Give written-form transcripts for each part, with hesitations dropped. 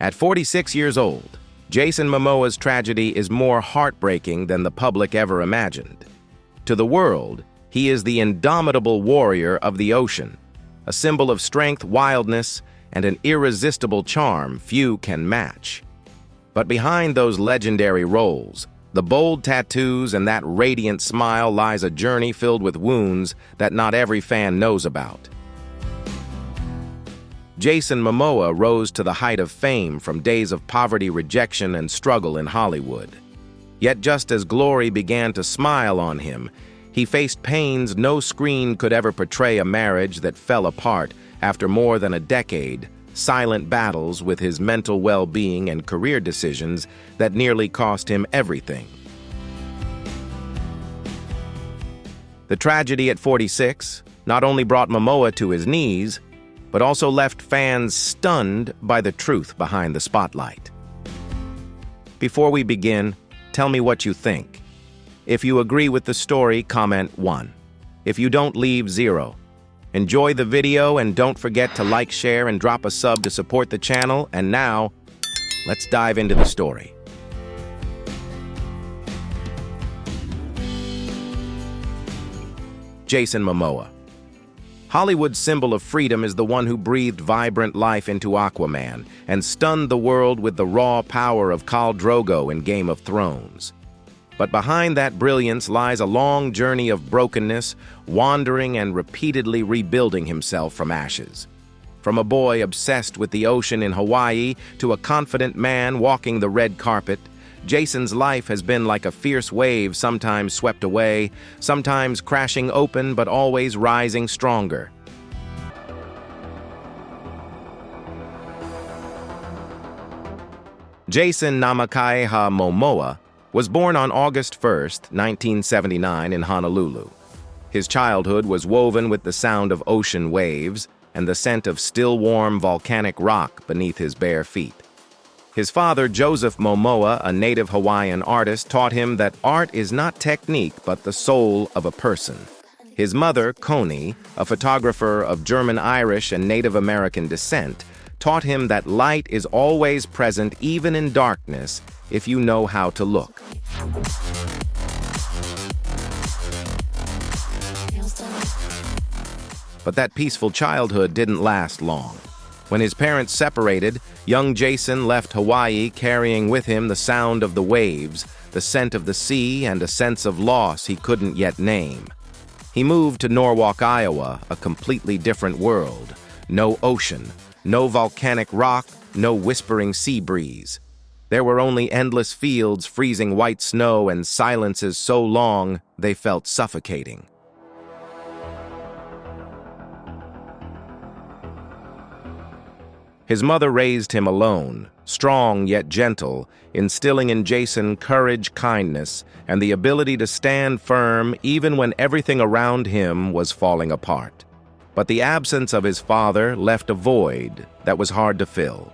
At 46 years old, Jason Momoa's tragedy is more heartbreaking than the public ever imagined. To the world, he is the indomitable warrior of the ocean, a symbol of strength, wildness, and an irresistible charm few can match. But behind those legendary roles, the bold tattoos and that radiant smile lies a journey filled with wounds that not every fan knows about. Jason Momoa rose to the height of fame from days of poverty, rejection, and struggle in Hollywood. Yet just as glory began to smile on him, he faced pains no screen could ever portray: a marriage that fell apart after more than a decade, silent battles with his mental well-being, and career decisions that nearly cost him everything. The tragedy at 46 not only brought Momoa to his knees, but also left fans stunned by the truth behind the spotlight. Before we begin, tell me what you think. If you agree with the story, comment 1. If you don't, leave 0. Enjoy the video and don't forget to like, share, and drop a sub to support the channel. And now, let's dive into the story. Jason Momoa. Hollywood's symbol of freedom is the one who breathed vibrant life into Aquaman and stunned the world with the raw power of Khal Drogo in Game of Thrones. But behind that brilliance lies a long journey of brokenness, wandering and repeatedly rebuilding himself from ashes. From a boy obsessed with the ocean in Hawaii to a confident man walking the red carpet, Jason's life has been like a fierce wave, sometimes swept away, sometimes crashing open, but always rising stronger. Jason Namakaeha Momoa was born on August 1, 1979 in Honolulu. His childhood was woven with the sound of ocean waves and the scent of still warm volcanic rock beneath his bare feet. His father, Joseph Momoa, a native Hawaiian artist, taught him that art is not technique but the soul of a person. His mother, Connie, a photographer of German, Irish, and Native American descent, taught him that light is always present even in darkness if you know how to look. But that peaceful childhood didn't last long. When his parents separated, young Jason left Hawaii carrying with him the sound of the waves, the scent of the sea, and a sense of loss he couldn't yet name. He moved to Norwalk, Iowa, a completely different world. No ocean, no volcanic rock, no whispering sea breeze. There were only endless fields, freezing white snow, and silences so long they felt suffocating. His mother raised him alone, strong yet gentle, instilling in Jason courage, kindness, and the ability to stand firm even when everything around him was falling apart. But the absence of his father left a void that was hard to fill.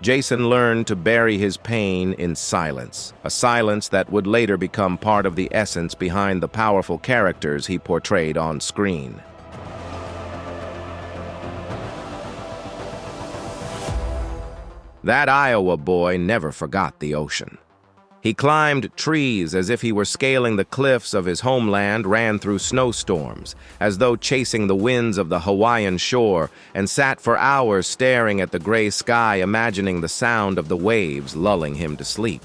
Jason learned to bury his pain in silence, a silence that would later become part of the essence behind the powerful characters he portrayed on screen. That Iowa boy never forgot the ocean. He climbed trees as if he were scaling the cliffs of his homeland, ran through snowstorms, as though chasing the winds of the Hawaiian shore, and sat for hours staring at the gray sky, imagining the sound of the waves lulling him to sleep.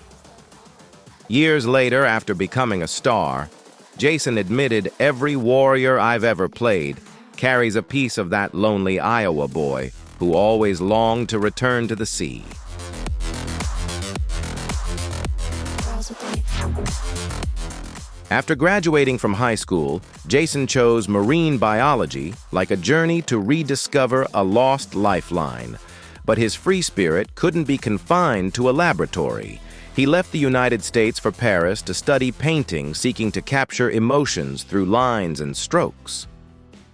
Years later, after becoming a star, Jason admitted, "Every warrior I've ever played carries a piece of that lonely Iowa boy who always longed to return to the sea." After graduating from high school, Jason chose marine biology like a journey to rediscover a lost lifeline. But his free spirit couldn't be confined to a laboratory. He left the United States for Paris to study painting, seeking to capture emotions through lines and strokes.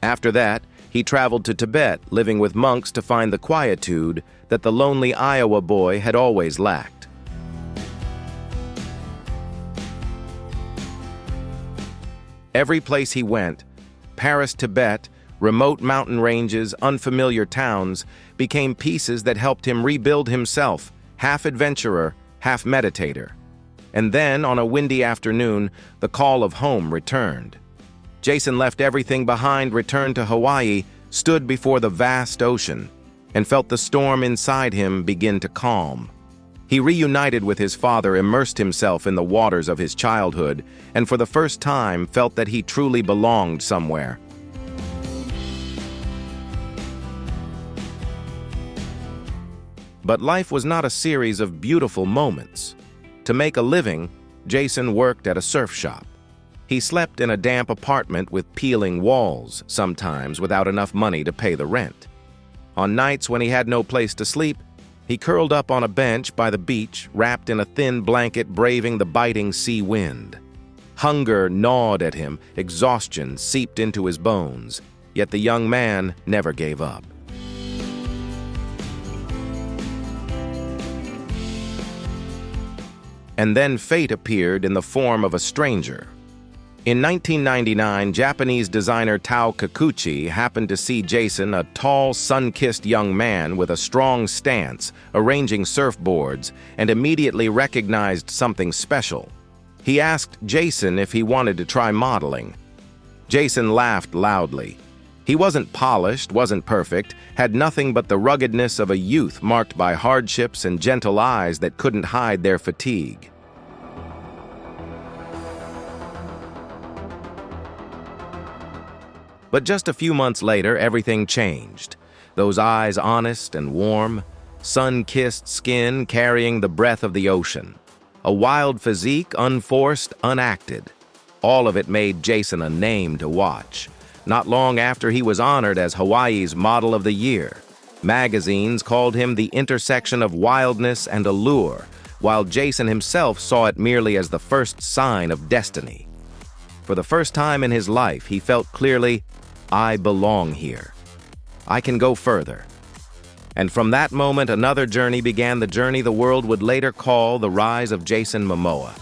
After that, he traveled to Tibet, living with monks to find the quietude that the lonely Iowa boy had always lacked. Every place he went, Paris, Tibet, remote mountain ranges, unfamiliar towns, became pieces that helped him rebuild himself half adventurer, half meditator. And then, on a windy afternoon, the call of home returned. Jason left everything behind, returned to Hawaii, stood before the vast ocean, and felt the storm inside him begin to calm. He reunited with his father, immersed himself in the waters of his childhood, and for the first time felt that he truly belonged somewhere. But life was not a series of beautiful moments. To make a living, Jason worked at a surf shop. He slept in a damp apartment with peeling walls, sometimes without enough money to pay the rent. On nights when he had no place to sleep, he curled up on a bench by the beach, wrapped in a thin blanket, braving the biting sea wind. Hunger gnawed at him, exhaustion seeped into his bones, yet the young man never gave up. And then fate appeared in the form of a stranger. In 1999, Japanese designer Tao Kikuchi happened to see Jason, a tall, sun-kissed young man with a strong stance, arranging surfboards, and immediately recognized something special. He asked Jason if he wanted to try modeling. Jason laughed loudly. He wasn't polished, wasn't perfect, had nothing but the ruggedness of a youth marked by hardships and gentle eyes that couldn't hide their fatigue. But just a few months later, everything changed. Those eyes honest and warm, sun-kissed skin carrying the breath of the ocean. A wild physique, unforced, unacted. All of it made Jason a name to watch. Not long after he was honored as Hawaii's Model of the Year. Magazines called him the intersection of wildness and allure, while Jason himself saw it merely as the first sign of destiny. For the first time in his life, he felt clearly, I belong here. I can go further. And from that moment, another journey began, the journey the world would later call the rise of Jason Momoa.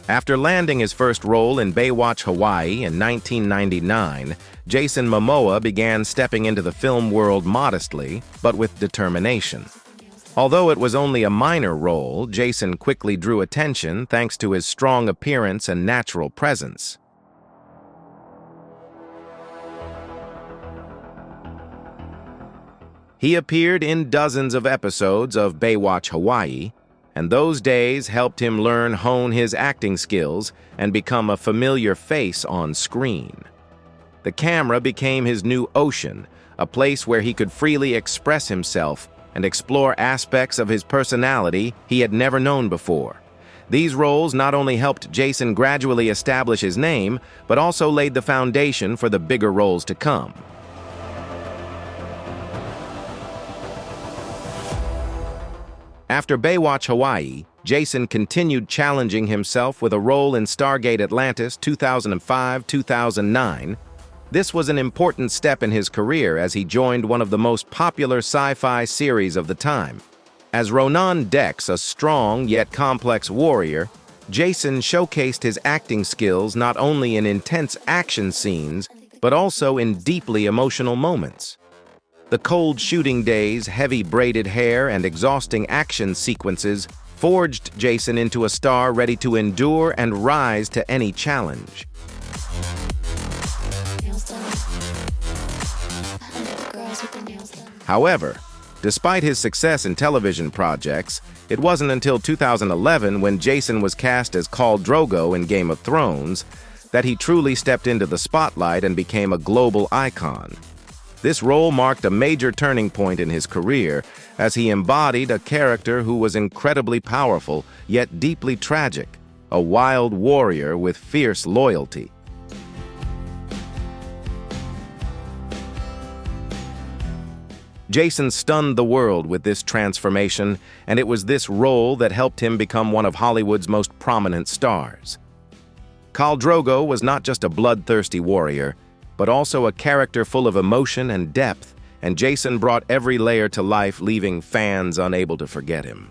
After landing his first role in Baywatch Hawaii in 1999, Jason Momoa began stepping into the film world modestly, but with determination. Although it was only a minor role, Jason quickly drew attention thanks to his strong appearance and natural presence. He appeared in dozens of episodes of Baywatch Hawaii, and those days helped him hone his acting skills and become a familiar face on screen. The camera became his new ocean, a place where he could freely express himself and explore aspects of his personality he had never known before. These roles not only helped Jason gradually establish his name, but also laid the foundation for the bigger roles to come. After Baywatch Hawaii, Jason continued challenging himself with a role in Stargate Atlantis 2005-2009. This was an important step in his career as he joined one of the most popular sci-fi series of the time. As Ronan Dex, a strong yet complex warrior, Jason showcased his acting skills not only in intense action scenes, but also in deeply emotional moments. The cold shooting days, heavy braided hair, and exhausting action sequences forged Jason into a star ready to endure and rise to any challenge. However, despite his success in television projects, it wasn't until 2011 when Jason was cast as Khal Drogo in Game of Thrones that he truly stepped into the spotlight and became a global icon. This role marked a major turning point in his career as he embodied a character who was incredibly powerful yet deeply tragic, a wild warrior with fierce loyalty. Jason stunned the world with this transformation, and it was this role that helped him become one of Hollywood's most prominent stars. Khal Drogo was not just a bloodthirsty warrior, but also a character full of emotion and depth, and Jason brought every layer to life, leaving fans unable to forget him.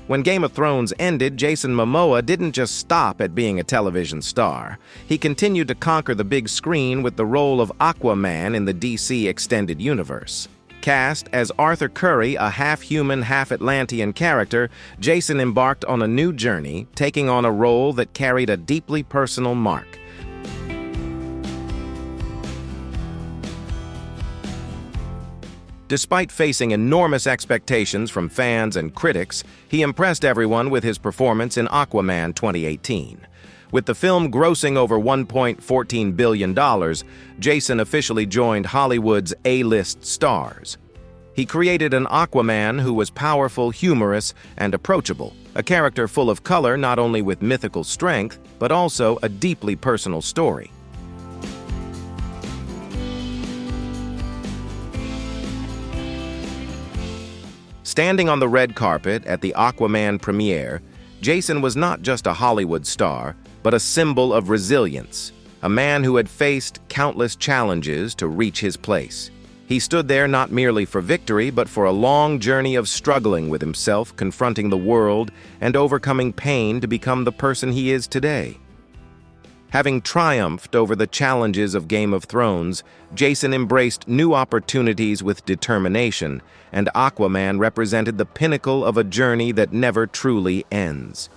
When Game of Thrones ended, Jason Momoa didn't just stop at being a television star. He continued to conquer the big screen with the role of Aquaman in the DC Extended Universe. Cast as Arthur Curry, a half-human, half-Atlantean character, Jason embarked on a new journey, taking on a role that carried a deeply personal mark. Despite facing enormous expectations from fans and critics, he impressed everyone with his performance in Aquaman 2018. With the film grossing over $1.14 billion, Jason officially joined Hollywood's A-list stars. He created an Aquaman who was powerful, humorous, and approachable, a character full of color not only with mythical strength, but also a deeply personal story. Standing on the red carpet at the Aquaman premiere, Jason was not just a Hollywood star, but a symbol of resilience, a man who had faced countless challenges to reach his place. He stood there not merely for victory, but for a long journey of struggling with himself, confronting the world, and overcoming pain to become the person he is today. Having triumphed over the challenges of Game of Thrones, Jason embraced new opportunities with determination, and Aquaman represented the pinnacle of a journey that never truly ends.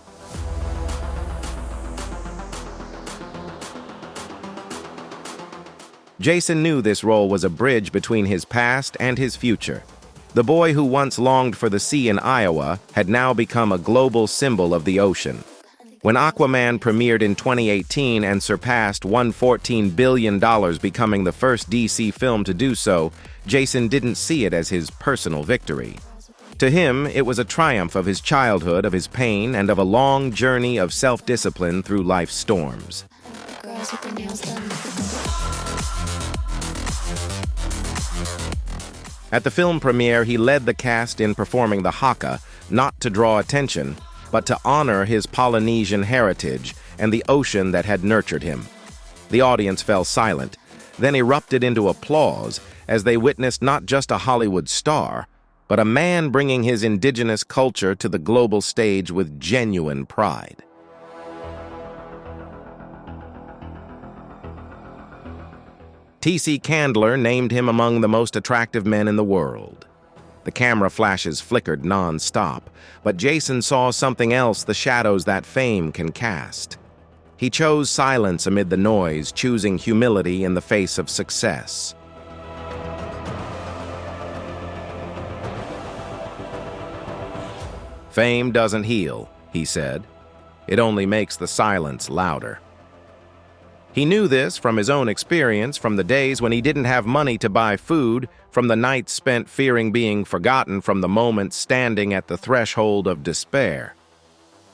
Jason knew this role was a bridge between his past and his future. The boy who once longed for the sea in Iowa had now become a global symbol of the ocean. When Aquaman premiered in 2018 and surpassed $114 billion, becoming the first DC film to do so, Jason didn't see it as his personal victory. To him, it was a triumph of his childhood, of his pain, and of a long journey of self-discipline through life's storms. At the film premiere, he led the cast in performing the haka, not to draw attention, but to honor his Polynesian heritage and the ocean that had nurtured him. The audience fell silent, then erupted into applause as they witnessed not just a Hollywood star, but a man bringing his indigenous culture to the global stage with genuine pride. T.C. Candler named him among the most attractive men in the world. The camera flashes flickered non-stop, but Jason saw something else: the shadows that fame can cast. He chose silence amid the noise, choosing humility in the face of success. "Fame doesn't heal," he said. "It only makes the silence louder." He knew this from his own experience, from the days when he didn't have money to buy food, from the nights spent fearing being forgotten, from the moments standing at the threshold of despair.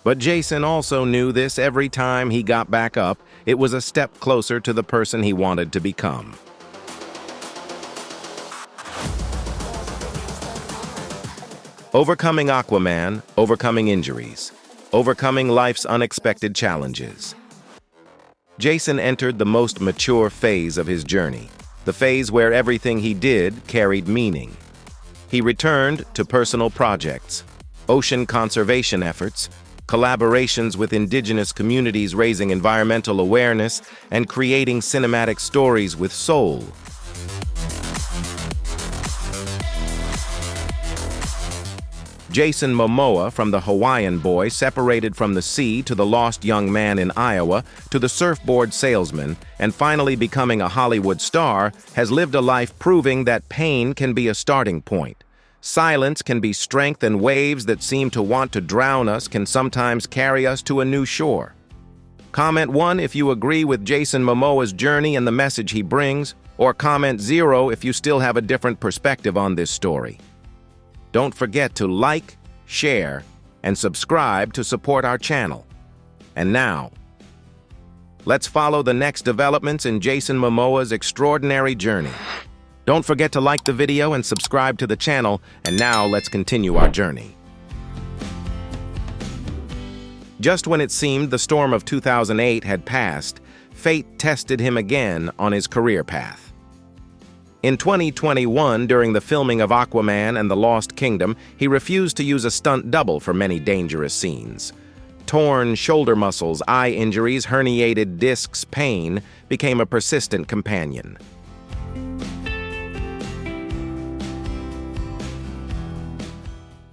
But Jason also knew this: every time he got back up, it was a step closer to the person he wanted to become. Overcoming Aquaman, overcoming injuries, overcoming life's unexpected challenges. Jason entered the most mature phase of his journey, the phase where everything he did carried meaning. He returned to personal projects, ocean conservation efforts, collaborations with indigenous communities, raising environmental awareness, and creating cinematic stories with soul. Jason Momoa, from the Hawaiian boy separated from the sea to the lost young man in Iowa to the surfboard salesman and finally becoming a Hollywood star, has lived a life proving that pain can be a starting point. Silence can be strength, and waves that seem to want to drown us can sometimes carry us to a new shore. Comment 1 if you agree with Jason Momoa's journey and the message he brings, or comment 0 if you still have a different perspective on this story. Don't forget to like, share, and subscribe to support our channel. And now, let's follow the next developments in Jason Momoa's extraordinary journey. Don't forget to like the video and subscribe to the channel, and now let's continue our journey. Just when it seemed the storm of 2008 had passed, fate tested him again on his career path. In 2021, during the filming of Aquaman and the Lost Kingdom, he refused to use a stunt double for many dangerous scenes. Torn shoulder muscles, eye injuries, herniated discs, pain became a persistent companion.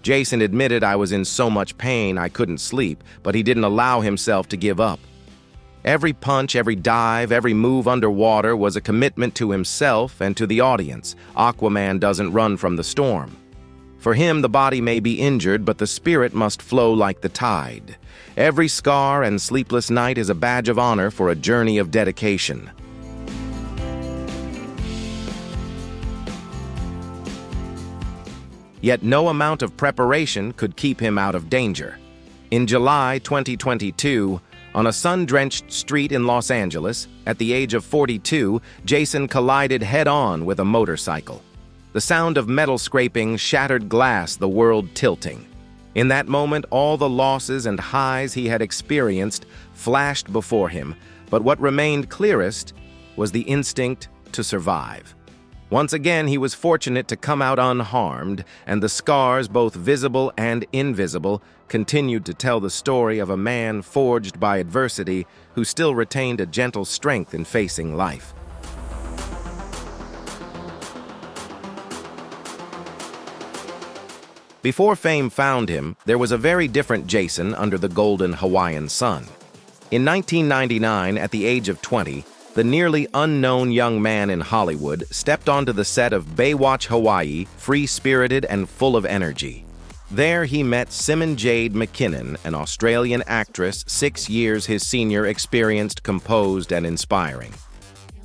Jason admitted, "I was in so much pain I couldn't sleep, but he didn't allow himself to give up. Every punch, every dive, every move underwater was a commitment to himself and to the audience. Aquaman doesn't run from the storm. For him, the body may be injured, but the spirit must flow like the tide. Every scar and sleepless night is a badge of honor for a journey of dedication." Yet no amount of preparation could keep him out of danger. In July 2022, on a sun-drenched street in Los Angeles, at the age of 42, Jason collided head-on with a motorcycle. The sound of metal scraping shattered glass, the world tilting. In that moment, all the losses and highs he had experienced flashed before him, but what remained clearest was the instinct to survive. Once again, he was fortunate to come out unharmed, and the scars, both visible and invisible, continued to tell the story of a man forged by adversity who still retained a gentle strength in facing life. Before fame found him, there was a very different Jason under the golden Hawaiian sun. In 1999, at the age of 20, the nearly unknown young man in Hollywood stepped onto the set of Baywatch Hawaii, free-spirited and full of energy. There he met Simon Jade McKinnon, an Australian actress 6 years his senior, experienced, composed, and inspiring.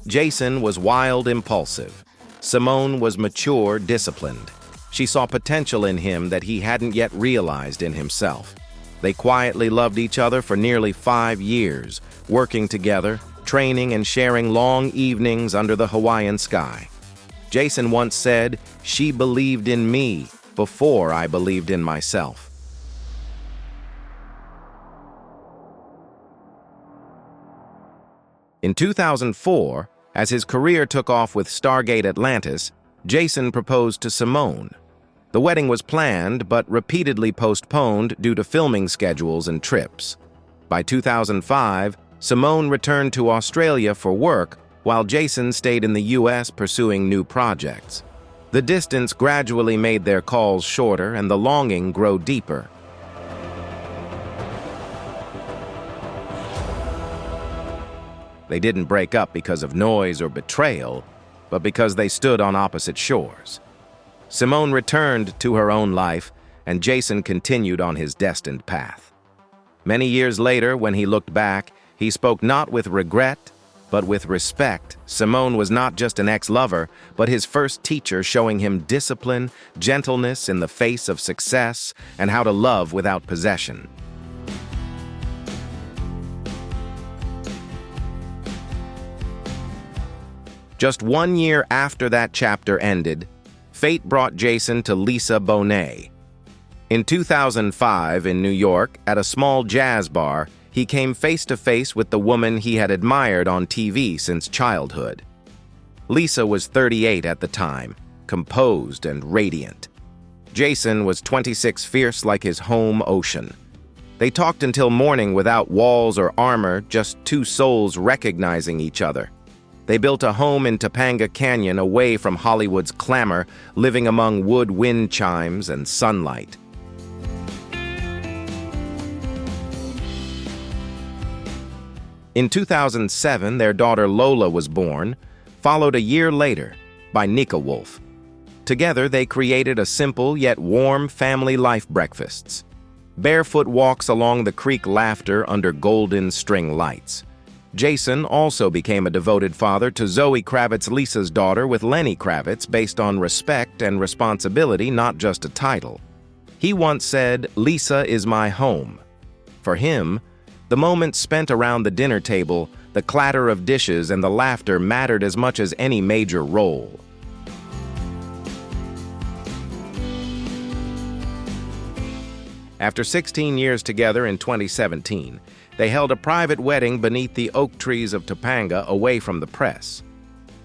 Jason was wild, impulsive. Simone was mature, disciplined. She saw potential in him that he hadn't yet realized in himself. They quietly loved each other for nearly 5 years, working together, training and sharing long evenings under the Hawaiian sky. Jason once said, "She believed in me before I believed in myself." In 2004, as his career took off with Stargate Atlantis, Jason proposed to Simone. The wedding was planned but repeatedly postponed due to filming schedules and trips. By 2005, Simone returned to Australia for work, while Jason stayed in the U.S. pursuing new projects. The distance gradually made their calls shorter and the longing grow deeper. They didn't break up because of noise or betrayal, but because they stood on opposite shores. Simone returned to her own life, and Jason continued on his destined path. Many years later, when he looked back, he spoke not with regret, but with respect. Simone was not just an ex-lover, but his first teacher, showing him discipline, gentleness in the face of success, and how to love without possession. Just 1 year after that chapter ended, fate brought Jason to Lisa Bonet. In 2005, in New York, at a small jazz bar, he came face-to-face with the woman he had admired on TV since childhood. Lisa was 38 at the time, composed and radiant. Jason was 26, fierce like his home ocean. They talked until morning without walls or armor, just two souls recognizing each other. They built a home in Topanga Canyon away from Hollywood's clamor, living among wood wind chimes and sunlight. In 2007, their daughter Lola was born, followed a year later by Nika Wolf. Together, they created a simple yet warm family life: breakfasts, barefoot walks along the creek, laughter under golden string lights. Jason also became a devoted father to Zoe Kravitz, Lisa's daughter, with Lenny Kravitz, based on respect and responsibility, not just a title. He once said, "Lisa is my home." For him, the moments spent around the dinner table, the clatter of dishes, and the laughter mattered as much as any major role. After 16 years together in 2017, they held a private wedding beneath the oak trees of Topanga, away from the press.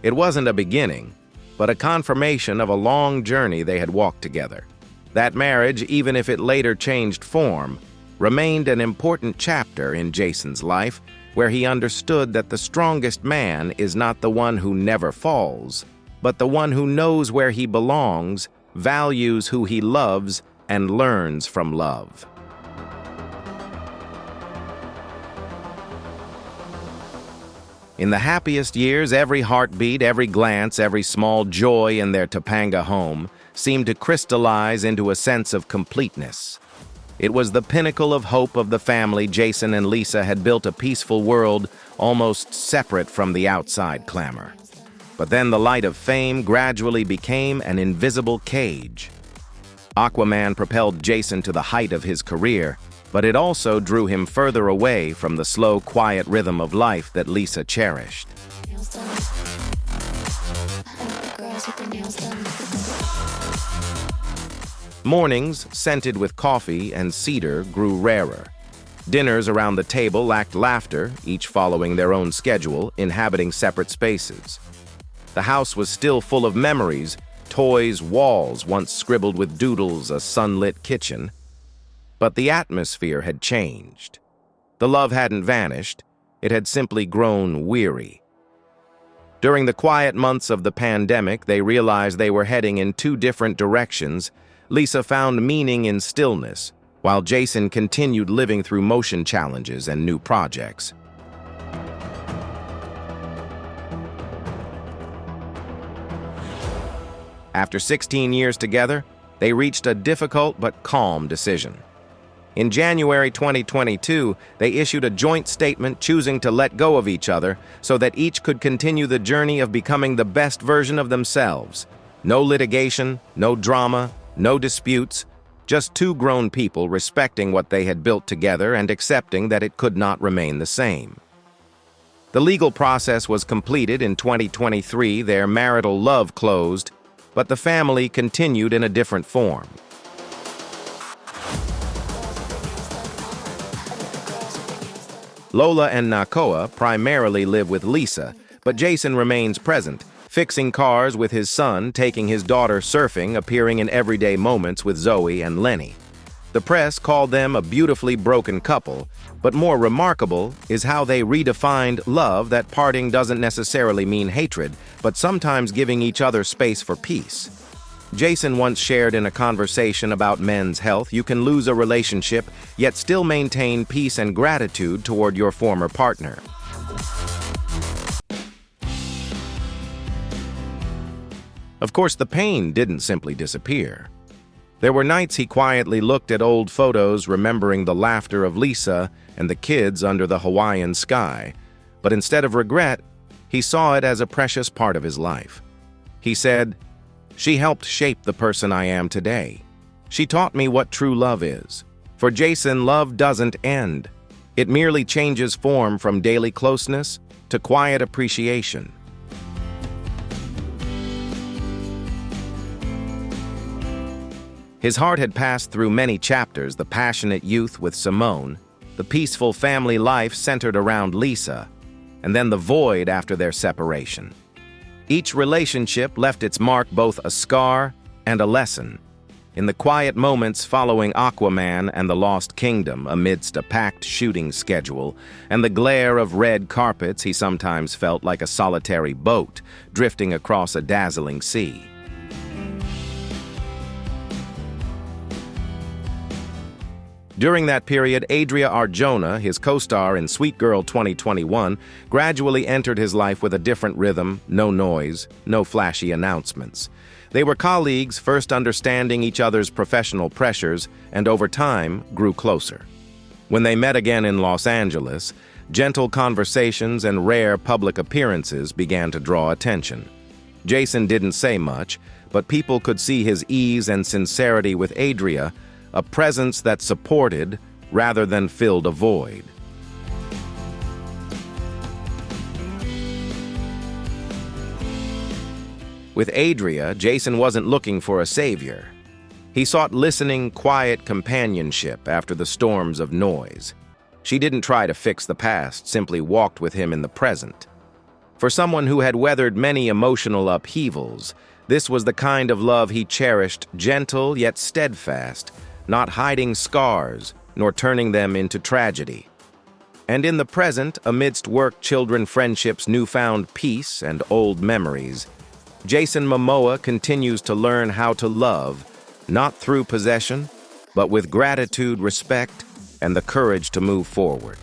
It wasn't a beginning, but a confirmation of a long journey they had walked together. That marriage, even if it later changed form, remained an important chapter in Jason's life, where he understood that the strongest man is not the one who never falls, but the one who knows where he belongs, values who he loves, and learns from love. In the happiest years, every heartbeat, every glance, every small joy in their Topanga home seemed to crystallize into a sense of completeness. It was the pinnacle of hope of the family. Jason and Lisa had built a peaceful world almost separate from the outside clamor. But then the light of fame gradually became an invisible cage. Aquaman propelled Jason to the height of his career, but it also drew him further away from the slow, quiet rhythm of life that Lisa cherished. Mornings, scented with coffee and cedar, grew rarer. Dinners around the table lacked laughter, each following their own schedule, inhabiting separate spaces. The house was still full of memories, toys, walls once scribbled with doodles, a sunlit kitchen. But the atmosphere had changed. The love hadn't vanished, it had simply grown weary. During the quiet months of the pandemic, they realized they were heading in two different directions. Lisa found meaning in stillness, while Jason continued living through motion challenges and new projects. After 16 years together, they reached a difficult but calm decision. In January 2022, they issued a joint statement choosing to let go of each other so that each could continue the journey of becoming the best version of themselves. No litigation, no drama, no disputes, just two grown people respecting what they had built together and accepting that it could not remain the same. The legal process was completed in 2023, their marital love closed, but the family continued in a different form. Lola and Nakoa primarily live with Lisa, but Jason remains present, fixing cars with his son, taking his daughter surfing, appearing in everyday moments with Zoe and Lenny. The press called them a beautifully broken couple, but more remarkable is how they redefined love, that parting doesn't necessarily mean hatred, but sometimes giving each other space for peace. Jason once shared in a conversation about men's health, you can lose a relationship, yet still maintain peace and gratitude toward your former partner. Of course, the pain didn't simply disappear. There were nights he quietly looked at old photos, remembering the laughter of Lisa and the kids under the Hawaiian sky. But instead of regret, he saw it as a precious part of his life. He said, "She helped shape the person I am today. She taught me what true love is." For Jason, love doesn't end. It merely changes form from daily closeness to quiet appreciation. His heart had passed through many chapters: the passionate youth with Simone, the peaceful family life centered around Lisa, and then the void after their separation. Each relationship left its mark, both a scar and a lesson. In the quiet moments following Aquaman and the Lost Kingdom, amidst a packed shooting schedule and the glare of red carpets, he sometimes felt like a solitary boat drifting across a dazzling sea. During that period, Adria Arjona, his co-star in Sweet Girl 2021, gradually entered his life with a different rhythm, no noise, no flashy announcements. They were colleagues, first understanding each other's professional pressures, and over time grew closer. When they met again in Los Angeles, gentle conversations and rare public appearances began to draw attention. Jason didn't say much, but people could see his ease and sincerity with Adria, a presence that supported rather than filled a void. With Adria, Jason wasn't looking for a savior. He sought listening, quiet companionship after the storms of noise. She didn't try to fix the past, simply walked with him in the present. For someone who had weathered many emotional upheavals, this was the kind of love he cherished, gentle yet steadfast, not hiding scars, nor turning them into tragedy. And in the present, amidst work, children, friendships, newfound peace, and old memories, Jason Momoa continues to learn how to love, not through possession, but with gratitude, respect, and the courage to move forward.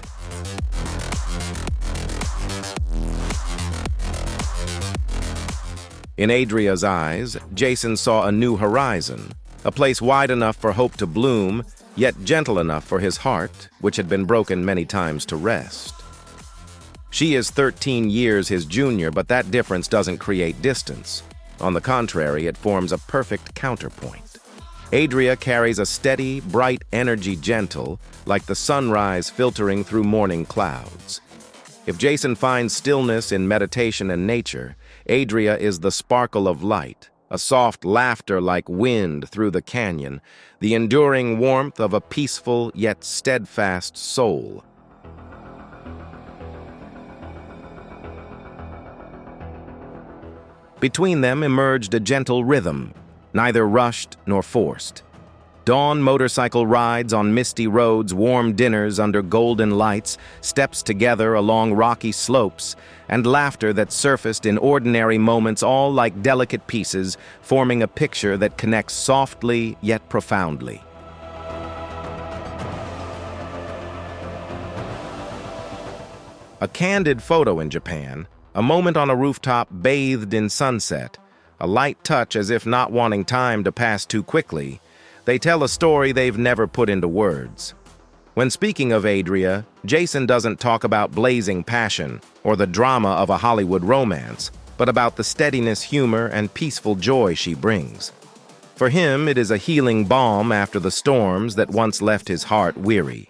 In Adria's eyes, Jason saw a new horizon, a place wide enough for hope to bloom, yet gentle enough for his heart, which had been broken many times, to rest. She is 13 years his junior, but that difference doesn't create distance. On the contrary, it forms a perfect counterpoint. Adria carries a steady, bright energy, gentle, like the sunrise filtering through morning clouds. If Jason finds stillness in meditation and nature, Adria is the sparkle of light, a soft laughter like wind through the canyon, the enduring warmth of a peaceful yet steadfast soul. Between them emerged a gentle rhythm, neither rushed nor forced. Dawn motorcycle rides on misty roads, warm dinners under golden lights, steps together along rocky slopes, and laughter that surfaced in ordinary moments, all like delicate pieces, forming a picture that connects softly yet profoundly. A candid photo in Japan, a moment on a rooftop bathed in sunset, a light touch as if not wanting time to pass too quickly, they tell a story they've never put into words. When speaking of Adria, Jason doesn't talk about blazing passion or the drama of a Hollywood romance, but about the steadiness, humor, and peaceful joy she brings. For him, it is a healing balm after the storms that once left his heart weary.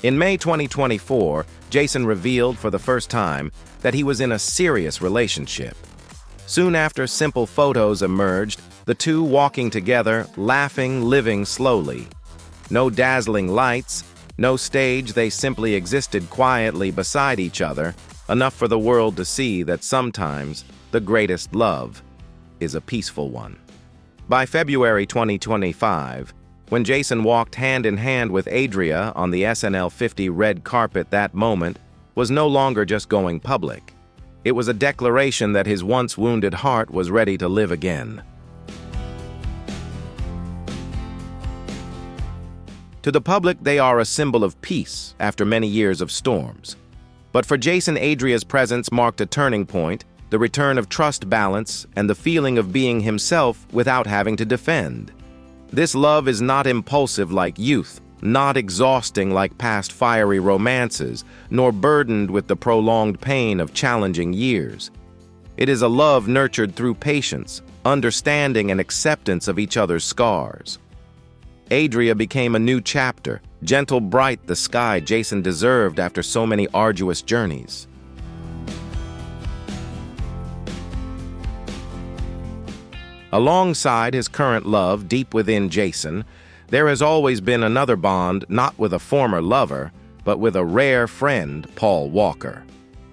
In May 2024, Jason revealed for the first time that he was in a serious relationship. Soon after simple photos emerged, the two walking together, laughing, living slowly. No dazzling lights, no stage, they simply existed quietly beside each other, enough for the world to see that sometimes the greatest love is a peaceful one. By February 2025, when Jason walked hand in hand with Adria on the SNL 50 red carpet, that moment was no longer just going public. It was a declaration that his once wounded heart was ready to live again. To the public, they are a symbol of peace after many years of storms. But for Jason, Adria's presence marked a turning point, the return of trust, balance, and the feeling of being himself without having to defend. This love is not impulsive like youth, not exhausting like past fiery romances, nor burdened with the prolonged pain of challenging years. It is a love nurtured through patience, understanding, and acceptance of each other's scars. Adria became a new chapter, gentle, bright, the sky Jason deserved after so many arduous journeys. Alongside his current love deep within Jason, there has always been another bond, not with a former lover, but with a rare friend, Paul Walker.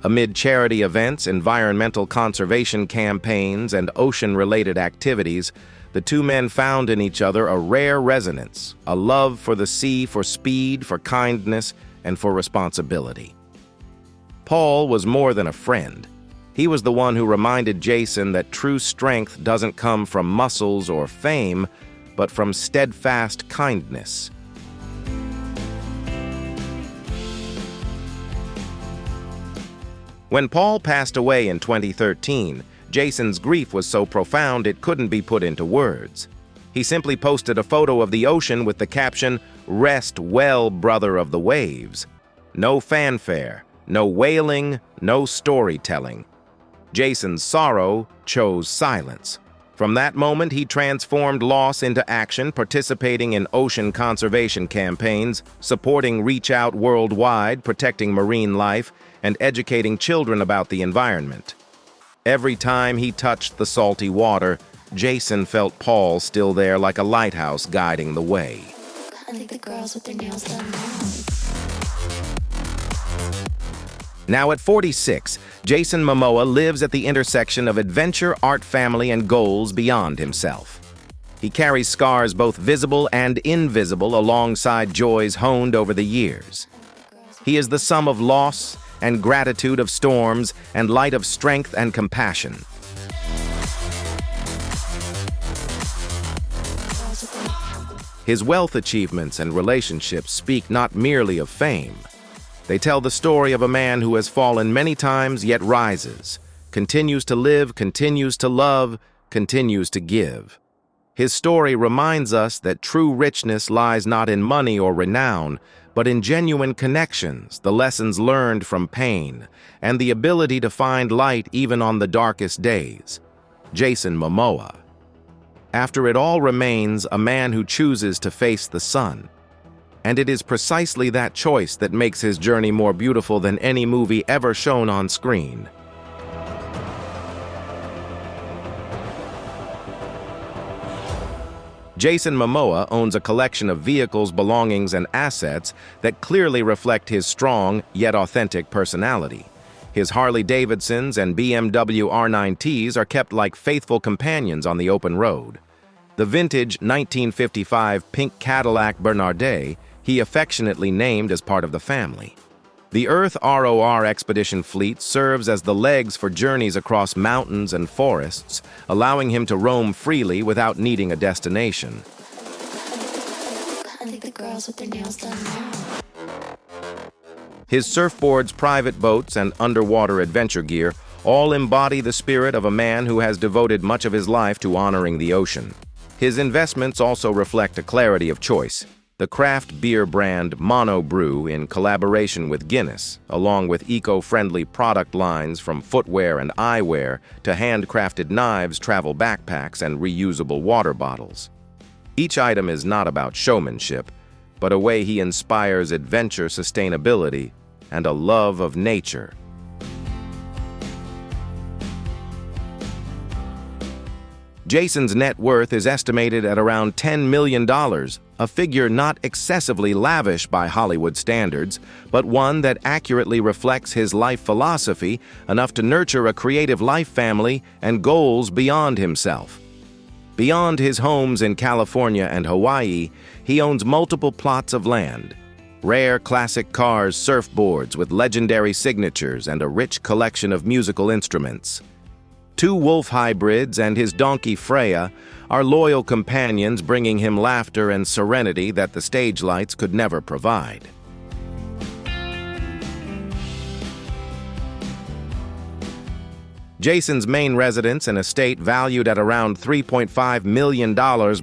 Amid charity events, environmental conservation campaigns, and ocean-related activities, the two men found in each other a rare resonance, a love for the sea, for speed, for kindness, and for responsibility. Paul was more than a friend. He was the one who reminded Jason that true strength doesn't come from muscles or fame, but from steadfast kindness. When Paul passed away in 2013, Jason's grief was so profound it couldn't be put into words. He simply posted a photo of the ocean with the caption, "Rest well, brother of the waves." No fanfare, no wailing, no storytelling. Jason's sorrow chose silence. From that moment, he transformed loss into action, participating in ocean conservation campaigns, supporting Reach Out worldwide, protecting marine life, and educating children about the environment. Every time he touched the salty water, Jason felt Paul still there like a lighthouse guiding the way. like the girls with their nails done now. Now at 46, Jason Momoa lives at the intersection of adventure, art, family, and goals beyond himself. He carries scars both visible and invisible alongside joys honed over the years. He is the sum of loss and gratitude, of storms and light, of strength and compassion. His wealth achievements and relationships speak not merely of fame. They tell the story of a man who has fallen many times yet rises, continues to live, continues to love, continues to give. His story reminds us that true richness lies not in money or renown, but in genuine connections, the lessons learned from pain, and the ability to find light even on the darkest days. Jason Momoa. After it all, remains a man who chooses to face the sun. And it is precisely that choice that makes his journey more beautiful than any movie ever shown on screen. Jason Momoa owns a collection of vehicles, belongings, and assets that clearly reflect his strong yet authentic personality. His Harley-Davidsons and BMW R9Ts are kept like faithful companions on the open road. The vintage 1955 pink Cadillac Bernardet he affectionately named as part of the family. The Earth ROR expedition fleet serves as the legs for journeys across mountains and forests, allowing him to roam freely without needing a destination. I like the girls with their nails done now. His surfboards, private boats, and underwater adventure gear all embody the spirit of a man who has devoted much of his life to honoring the ocean. His investments also reflect a clarity of choice. The craft beer brand Mono Brew, in collaboration with Guinness, along with eco-friendly product lines from footwear and eyewear to handcrafted knives, travel backpacks, and reusable water bottles. Each item is not about showmanship, but a way he inspires adventure, sustainability, and a love of nature. Jason's net worth is estimated at around $10 million, a figure not excessively lavish by Hollywood standards, but one that accurately reflects his life philosophy, enough to nurture a creative life, family, and goals beyond himself. Beyond his homes in California and Hawaii, he owns multiple plots of land, rare classic cars, surfboards with legendary signatures, and a rich collection of musical instruments. 2 wolf hybrids and his donkey Freya are loyal companions, bringing him laughter and serenity that the stage lights could never provide. Jason's main residence, an estate valued at around $3.5 million,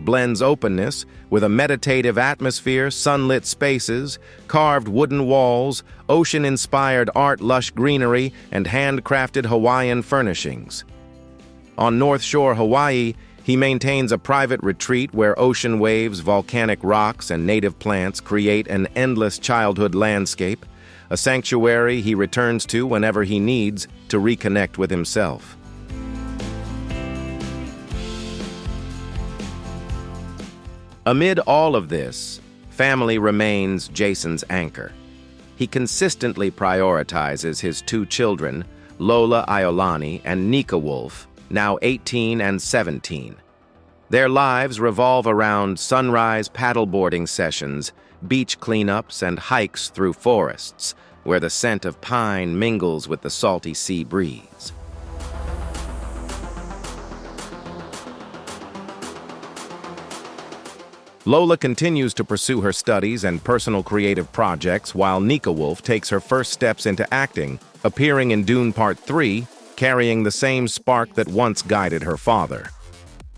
blends openness with a meditative atmosphere, sunlit spaces, carved wooden walls, ocean-inspired art, lush greenery, and handcrafted Hawaiian furnishings. On North Shore, Hawaii, he maintains a private retreat where ocean waves, volcanic rocks, and native plants create an endless childhood landscape, a sanctuary he returns to whenever he needs to reconnect with himself. Amid all of this, family remains Jason's anchor. He consistently prioritizes his 2 children, Lola Iolani and Nika Wolf, now 18 and 17. Their lives revolve around sunrise paddleboarding sessions, beach cleanups, and hikes through forests, where the scent of pine mingles with the salty sea breeze. Lola continues to pursue her studies and personal creative projects, while Nika Wolf takes her first steps into acting, appearing in Dune Part 3, carrying the same spark that once guided her father.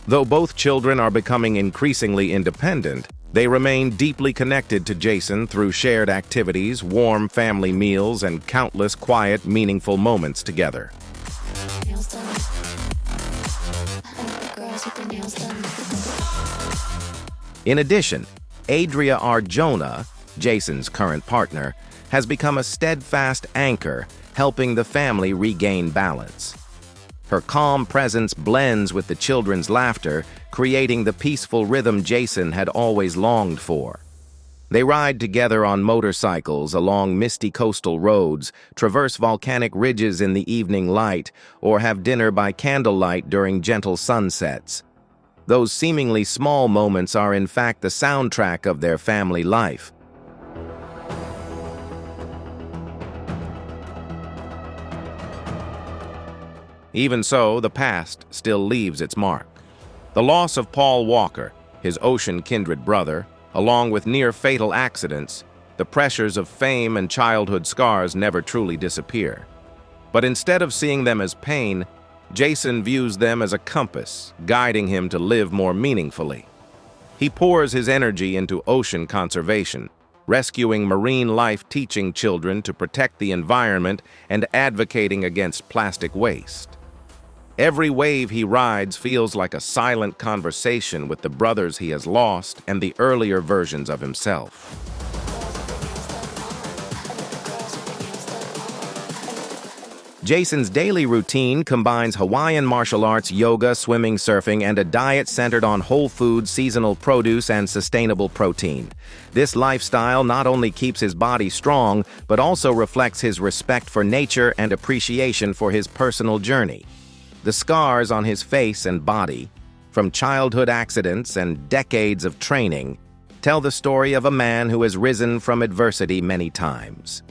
Though both children are becoming increasingly independent, they remain deeply connected to Jason through shared activities, warm family meals, and countless quiet, meaningful moments together. Nails done. I like the girls with their nails done. In addition, Adria Arjona, Jason's current partner, has become a steadfast anchor, helping the family regain balance. Her calm presence blends with the children's laughter, creating the peaceful rhythm Jason had always longed for. They ride together on motorcycles along misty coastal roads, traverse volcanic ridges in the evening light, or have dinner by candlelight during gentle sunsets. Those seemingly small moments are in fact the soundtrack of their family life. Even so, the past still leaves its mark. The loss of Paul Walker, his ocean-kindred brother, along with near-fatal accidents, the pressures of fame and childhood scars never truly disappear. But instead of seeing them as pain, Jason views them as a compass, guiding him to live more meaningfully. He pours his energy into ocean conservation, rescuing marine life, teaching children to protect the environment, and advocating against plastic waste. Every wave he rides feels like a silent conversation with the brothers he has lost and the earlier versions of himself. Jason's daily routine combines Hawaiian martial arts, yoga, swimming, surfing, and a diet centered on whole foods, seasonal produce, and sustainable protein. This lifestyle not only keeps his body strong, but also reflects his respect for nature and appreciation for his personal journey. The scars on his face and body, from childhood accidents and decades of training, tell the story of a man who has risen from adversity many times.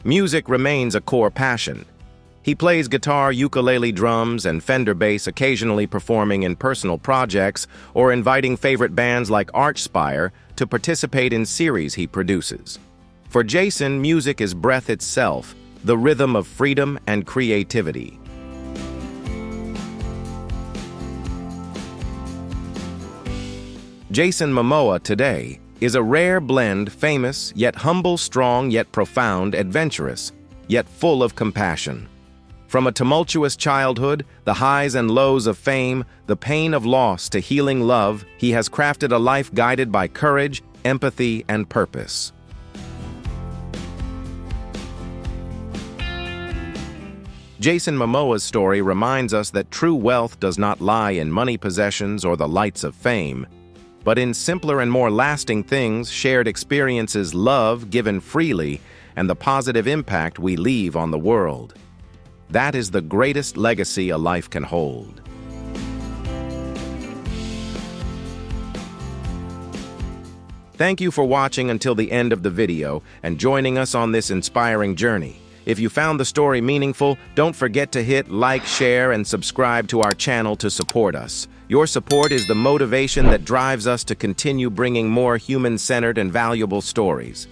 Music remains a core passion. He plays guitar, ukulele, drums, and Fender bass, occasionally performing in personal projects or inviting favorite bands like Archspire to participate in series he produces. For Jason, music is breath itself, the rhythm of freedom and creativity. Jason Momoa today is a rare blend, famous, yet humble, strong, yet profound, adventurous, yet full of compassion. From a tumultuous childhood, the highs and lows of fame, the pain of loss to healing love, he has crafted a life guided by courage, empathy, and purpose. Jason Momoa's story reminds us that true wealth does not lie in money, possessions, or the lights of fame, but in simpler and more lasting things, shared experiences, love given freely, and the positive impact we leave on the world. That is the greatest legacy a life can hold. Thank you for watching until the end of the video and joining us on this inspiring journey. If you found the story meaningful, don't forget to hit like, share, and subscribe to our channel to support us. Your support is the motivation that drives us to continue bringing more human-centered and valuable stories.